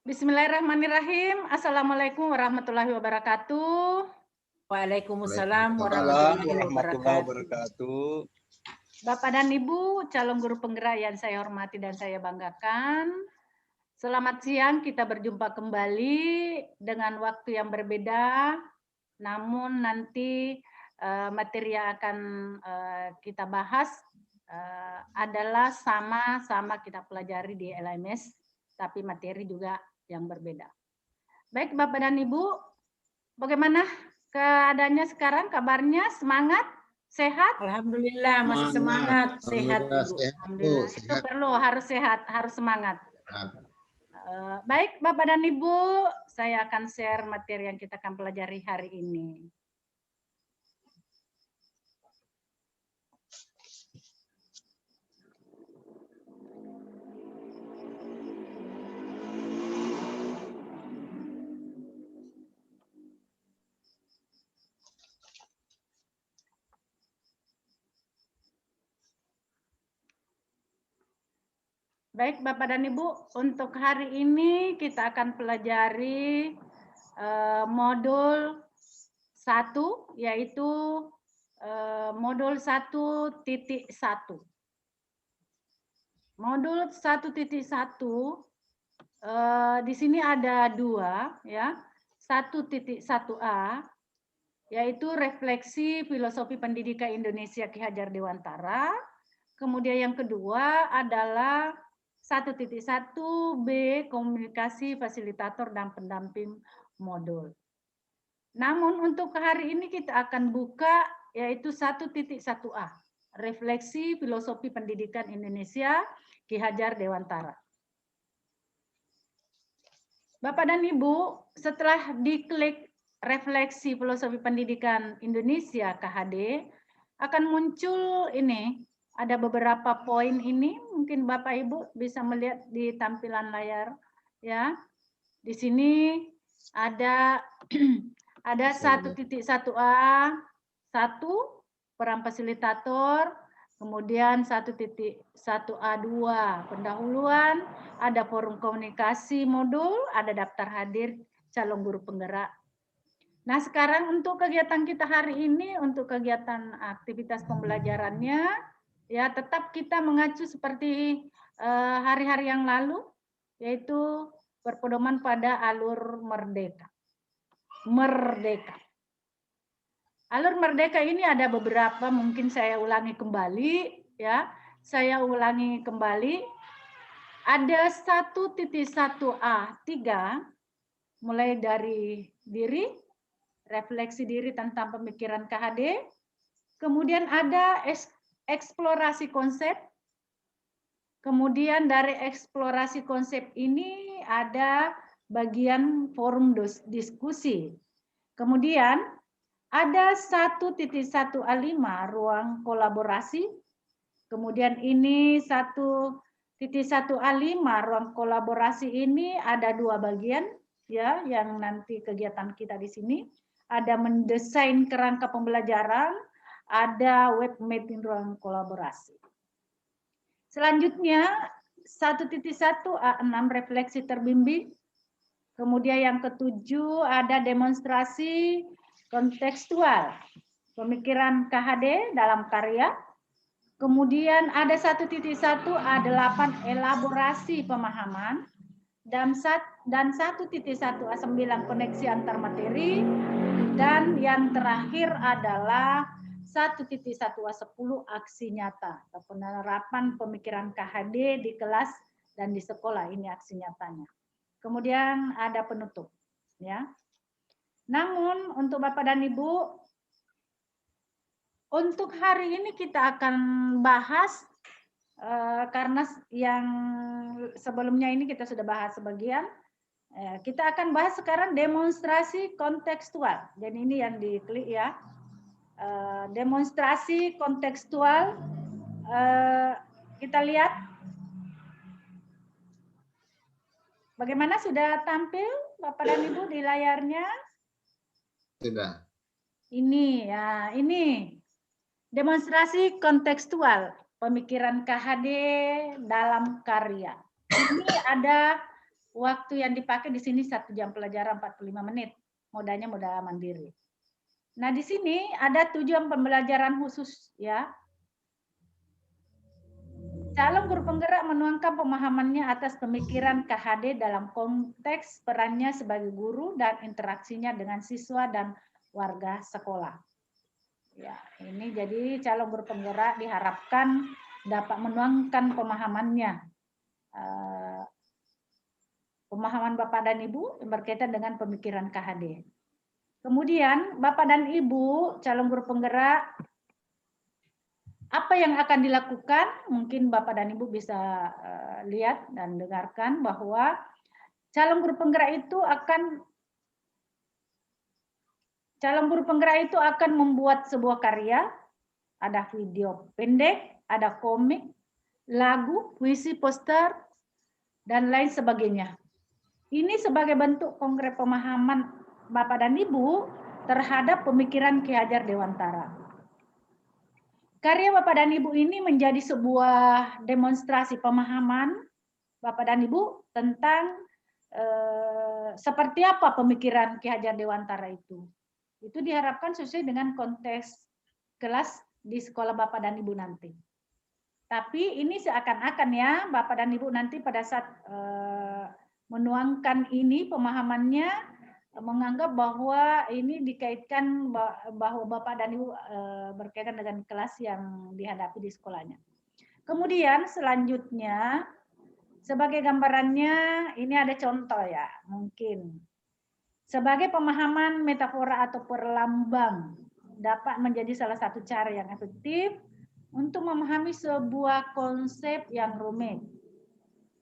Bismillahirrahmanirrahim. Assalamualaikum warahmatullahi wabarakatuh. Waalaikumsalam Waalaikumsalam warahmatullahi warahmatullahi wabarakatuh. wabarakatuh. Bapak dan Ibu, calon guru penggerak yang saya hormati dan saya banggakan. Selamat siang, kita berjumpa kembali dengan waktu yang berbeda. Namun nanti materi yang akan kita bahas adalah sama-sama kita pelajari di LMS, tapi materi juga yang berbeda. Baik Bapak dan Ibu, bagaimana keadaannya sekarang? Kabarnya semangat, sehat? Alhamdulillah masih semangat, sehat Ibu. Alhamdulillah. Itu perlu, harus sehat, harus semangat. Baik Bapak dan Ibu, saya akan share materi yang kita akan pelajari hari ini. Baik Bapak dan Ibu, untuk hari ini kita akan pelajari modul 1, yaitu modul 1.1. Modul 1.1 di sini ada 2 ya. 1.1a yaitu refleksi filosofi pendidikan Indonesia Ki Hajar Dewantara. Kemudian yang kedua adalah 1.1b komunikasi fasilitator dan pendamping modul. Namun untuk hari ini kita akan buka yaitu 1.1a, refleksi filosofi pendidikan Indonesia Ki Hajar Dewantara. Bapak dan Ibu, setelah diklik refleksi filosofi pendidikan Indonesia KHD, akan muncul ini, ada beberapa poin ini, mungkin Bapak Ibu bisa melihat di tampilan layar ya. Di sini ada 1.1a, 1 peran fasilitator, kemudian 1.1a2 pendahuluan, ada forum komunikasi modul, ada daftar hadir calon guru penggerak. Nah, sekarang untuk kegiatan kita hari ini, untuk kegiatan aktivitas pembelajarannya, ya tetap kita mengacu seperti hari-hari yang lalu, yaitu berpedoman pada alur merdeka. Alur merdeka ini ada beberapa, mungkin saya ulangi kembali, ya. Saya ulangi kembali. Ada 1.1a3, mulai dari diri, refleksi diri tentang pemikiran KHD. Kemudian ada eksplorasi konsep. Kemudian dari eksplorasi konsep ini ada bagian forum diskusi. Kemudian ada 1.1a5 ruang kolaborasi. Kemudian ini 1.1a5 ruang kolaborasi ini ada 2 bagian ya yang nanti kegiatan kita di sini. Ada mendesain kerangka pembelajaran, ada web mapping ruang kolaborasi. Selanjutnya 1.1a6 refleksi terbimbing. Kemudian yang ketujuh ada demonstrasi kontekstual pemikiran KHD dalam karya. Kemudian ada 1.1a8 elaborasi pemahaman dan 1.1a9 koneksi antar materi, dan yang terakhir adalah 1.1a10 aksi nyata atau penerapan pemikiran KHD di kelas dan di sekolah, ini aksi nyatanya. Kemudian ada penutup ya. Namun untuk Bapak dan Ibu, untuk hari ini kita akan bahas karena yang sebelumnya ini kita sudah bahas sebagian. Kita akan bahas sekarang demonstrasi kontekstual. Jadi ini yang diklik ya. Demonstrasi kontekstual. Kita lihat. Bagaimana, sudah tampil Bapak dan Ibu di layarnya? Sudah. Ini ya, ini demonstrasi kontekstual pemikiran KHD dalam karya. Ini ada Waktu yang dipakai di sini 1 jam pelajaran 45 menit. Modalnya modal mandiri. Nah, di sini ada tujuan pembelajaran khusus ya. Calon guru penggerak menuangkan pemahamannya atas pemikiran KHD dalam konteks perannya sebagai guru dan interaksinya dengan siswa dan warga sekolah. Ya, ini jadi calon guru penggerak diharapkan dapat menuangkan pemahamannya. Pemahaman Bapak dan Ibu berkaitan dengan pemikiran KHD. Kemudian Bapak dan Ibu calon guru penggerak, apa yang akan dilakukan? Mungkin Bapak dan Ibu bisa lihat dan dengarkan bahwa calon guru penggerak itu akan membuat sebuah karya, ada video pendek, ada komik, lagu, puisi, poster, dan lain sebagainya. Ini sebagai bentuk konkret pemahaman Bapak dan Ibu terhadap pemikiran Ki Hajar Dewantara. Karya Bapak dan Ibu ini menjadi sebuah demonstrasi pemahaman Bapak dan Ibu tentang seperti apa pemikiran Ki Hajar Dewantara itu. Itu diharapkan sesuai dengan konteks kelas di sekolah Bapak dan Ibu nanti. Tapi ini seakan-akan ya Bapak dan Ibu nanti pada saat menuangkan ini pemahamannya menganggap bahwa ini dikaitkan bahwa Bapak dan Ibu berkaitan dengan kelas yang dihadapi di sekolahnya. Kemudian selanjutnya sebagai gambarannya ini ada contoh ya mungkin. Sebagai pemahaman metafora atau perlambang dapat menjadi salah satu cara yang efektif untuk memahami sebuah konsep yang rumit.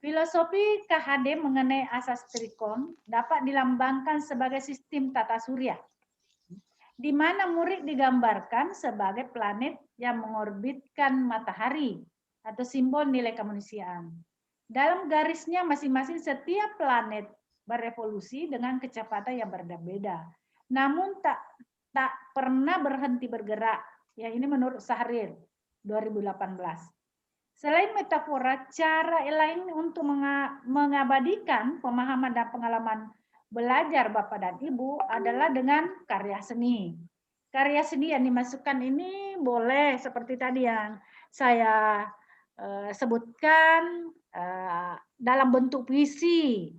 Filosofi KHD mengenai asas trikon dapat dilambangkan sebagai sistem tata surya, di mana murid digambarkan sebagai planet yang mengorbitkan matahari atau simbol nilai kemanusiaan. Dalam garisnya masing-masing setiap planet berevolusi dengan kecepatan yang berbeda, namun tak pernah berhenti bergerak. Ya, ini menurut Sahrir 2018. Selain metafora, cara lain untuk mengabadikan pemahaman dan pengalaman belajar Bapak dan Ibu adalah dengan karya seni. Karya seni yang dimasukkan ini boleh seperti tadi yang saya sebutkan dalam bentuk puisi,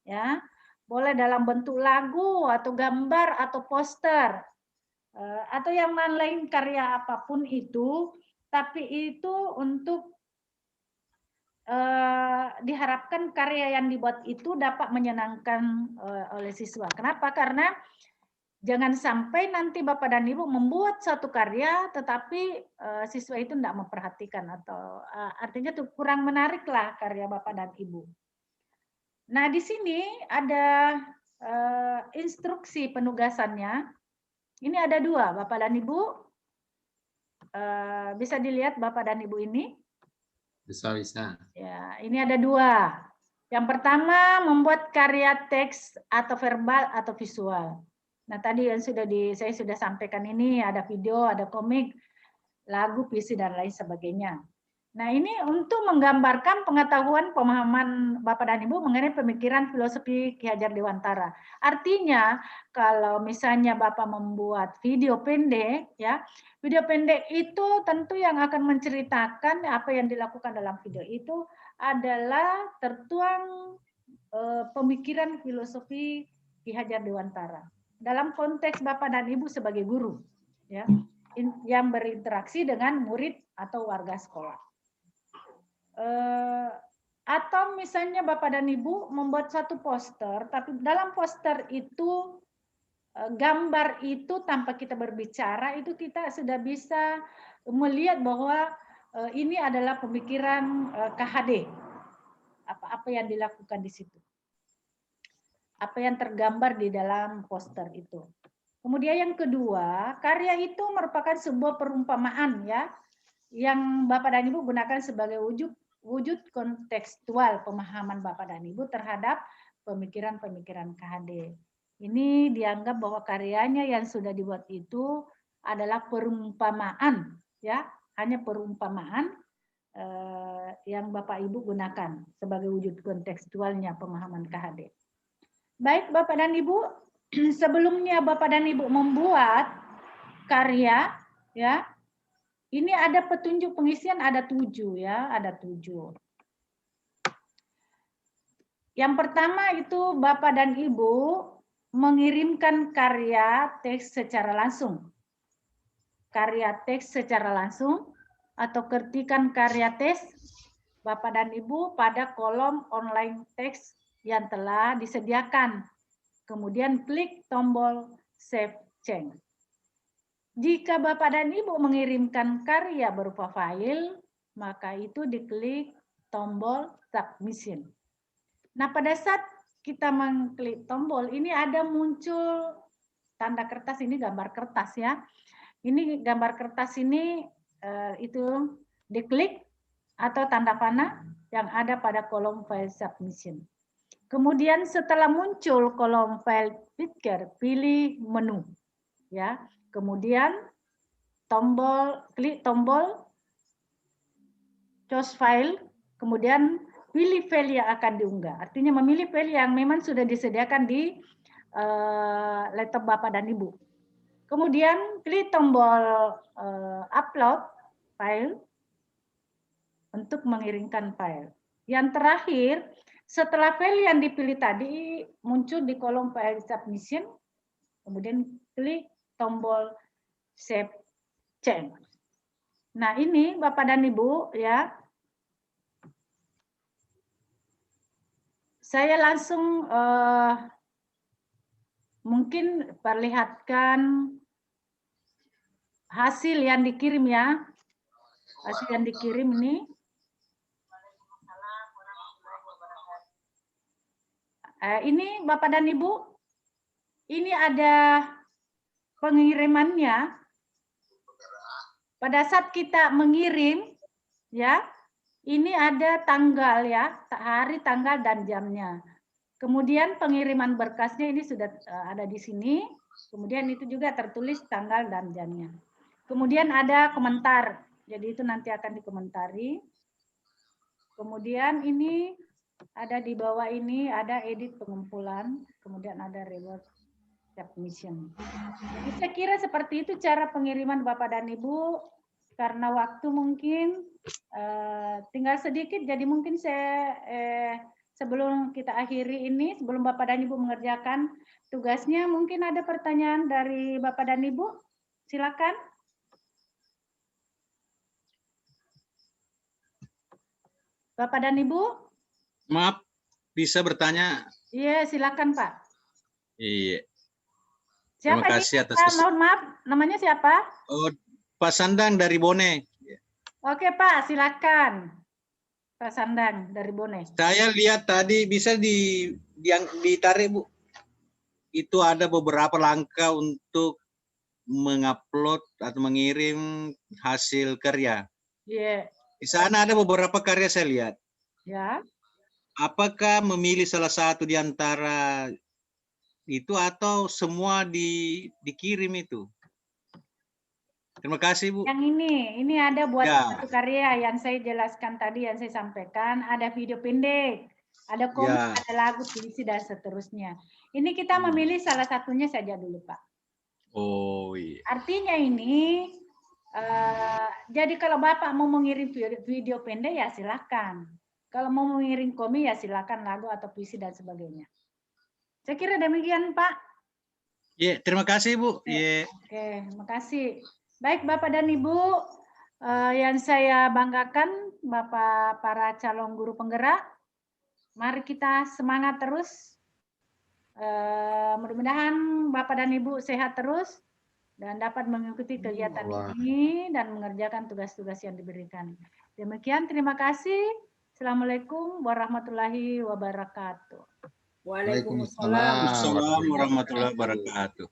ya, boleh dalam bentuk lagu atau gambar atau poster atau yang lain karya apapun itu, tapi itu untuk diharapkan karya yang dibuat itu dapat menyenangkan oleh siswa. Kenapa? Karena jangan sampai nanti Bapak dan Ibu membuat satu karya tetapi siswa itu tidak memperhatikan atau artinya tuh kurang menarik lah karya Bapak dan Ibu. Nah, di sini ada instruksi penugasannya. Ini ada 2, Bapak dan Ibu. Bisa dilihat Bapak dan Ibu ini. Bisa. Ya, ini ada 2. Yang pertama membuat karya teks atau verbal atau visual. Nah, tadi yang saya sudah sampaikan ini ada video, ada komik, lagu, puisi dan lain sebagainya. Nah, ini untuk menggambarkan pengetahuan pemahaman Bapak dan Ibu mengenai pemikiran filosofi Ki Hajar Dewantara. Artinya, kalau misalnya Bapak membuat video pendek, ya, video pendek itu tentu yang akan menceritakan apa yang dilakukan dalam video itu adalah tertuang pemikiran filosofi Ki Hajar Dewantara dalam konteks Bapak dan Ibu sebagai guru, ya, yang berinteraksi dengan murid atau warga sekolah. Atau misalnya Bapak dan Ibu membuat satu poster, tapi dalam poster itu gambar itu tanpa kita berbicara itu kita sudah bisa melihat bahwa ini adalah pemikiran KHD. Apa yang dilakukan di situ. Apa yang tergambar di dalam poster itu. Kemudian yang kedua, karya itu merupakan sebuah perumpamaan ya yang Bapak dan Ibu gunakan sebagai wujud kontekstual pemahaman Bapak dan Ibu terhadap pemikiran-pemikiran KHD. Ini dianggap bahwa karyanya yang sudah dibuat itu adalah perumpamaan, ya, hanya perumpamaan yang Bapak Ibu gunakan sebagai wujud kontekstualnya pemahaman KHD. Baik Bapak dan Ibu, sebelumnya Bapak dan Ibu membuat karya, ya, ini ada petunjuk pengisian ada 7 ya, ada 7. Yang pertama itu Bapak dan Ibu mengirimkan karya teks secara langsung. Karya teks secara langsung atau ketikan karya teks Bapak dan Ibu pada kolom online teks yang telah disediakan. Kemudian klik tombol Save Change. Jika Bapak dan Ibu mengirimkan karya berupa file, maka itu diklik tombol Submission. Nah, pada saat kita mengklik tombol, ini ada muncul tanda kertas, ini gambar kertas ya. Ini gambar kertas ini itu diklik atau tanda panah yang ada pada kolom file submission. Kemudian setelah muncul kolom file picture, pilih menu. Ya. Kemudian klik tombol choose file, kemudian pilih file yang akan diunggah. Artinya memilih file yang memang sudah disediakan di laptop Bapak dan Ibu. Kemudian klik tombol upload file untuk mengirimkan file. Yang terakhir, setelah file yang dipilih tadi muncul di kolom file submission, kemudian klik tombol save change. Nah, ini Bapak dan Ibu ya. Saya langsung mungkin perlihatkan hasil yang dikirim ya. Hasil yang dikirim ini. Ini Bapak dan Ibu, ini ada pengirimannya. Pada saat kita mengirim, ya, ini ada tanggal ya, hari, tanggal, dan jamnya. Kemudian pengiriman berkasnya ini sudah ada di sini. Kemudian itu juga tertulis tanggal dan jamnya. Kemudian ada komentar, jadi itu nanti akan dikomentari. Kemudian ini ada di bawah ini ada edit pengumpulan, kemudian ada reward submission. Jadi saya kira seperti itu cara pengiriman Bapak dan Ibu. Karena waktu mungkin tinggal sedikit, jadi mungkin saya sebelum kita akhiri ini, sebelum Bapak dan Ibu mengerjakan tugasnya, mungkin ada pertanyaan dari Bapak dan Ibu. Silakan. Bapak dan Ibu. Maaf, bisa bertanya? Iya, silakan Pak. Iya. Siapa Terima kasih atas mohon maaf, namanya siapa? Oh, Pak Sandang dari Bone. Oke Pak, silakan. Pak Sandang dari Bone. Saya lihat tadi bisa ditarik Bu. Itu ada beberapa langkah untuk mengupload atau mengirim hasil karya. Iya. Di sana ada beberapa karya saya lihat. Ya. Apakah memilih salah satu di antara itu atau semua dikirim itu? Terima kasih Bu. Yang ini ada buat Ya. satu karya yang saya jelaskan tadi, yang saya sampaikan, ada video pendek, ada komik, Ya. ada lagu, puisi, dan seterusnya. Ini kita memilih salah satunya saja dulu Pak. Oh iya. Artinya ini, jadi kalau Bapak mau mengirim video pendek ya silakan. Kalau mau mengirim komik ya silakan, lagu atau puisi dan sebagainya. Saya kira demikian Pak. Ya, terima kasih Bu. Oke, terima kasih. Baik Bapak dan Ibu, yang saya banggakan Bapak para calon guru penggerak, mari kita semangat terus. Mudah-mudahan Bapak dan Ibu sehat terus dan dapat mengikuti kegiatan ini dan mengerjakan tugas-tugas yang diberikan. Demikian, terima kasih. Assalamualaikum warahmatullahi wabarakatuh. Waalaikumsalam Assalamualaikum warahmatullahi wabarakatuh.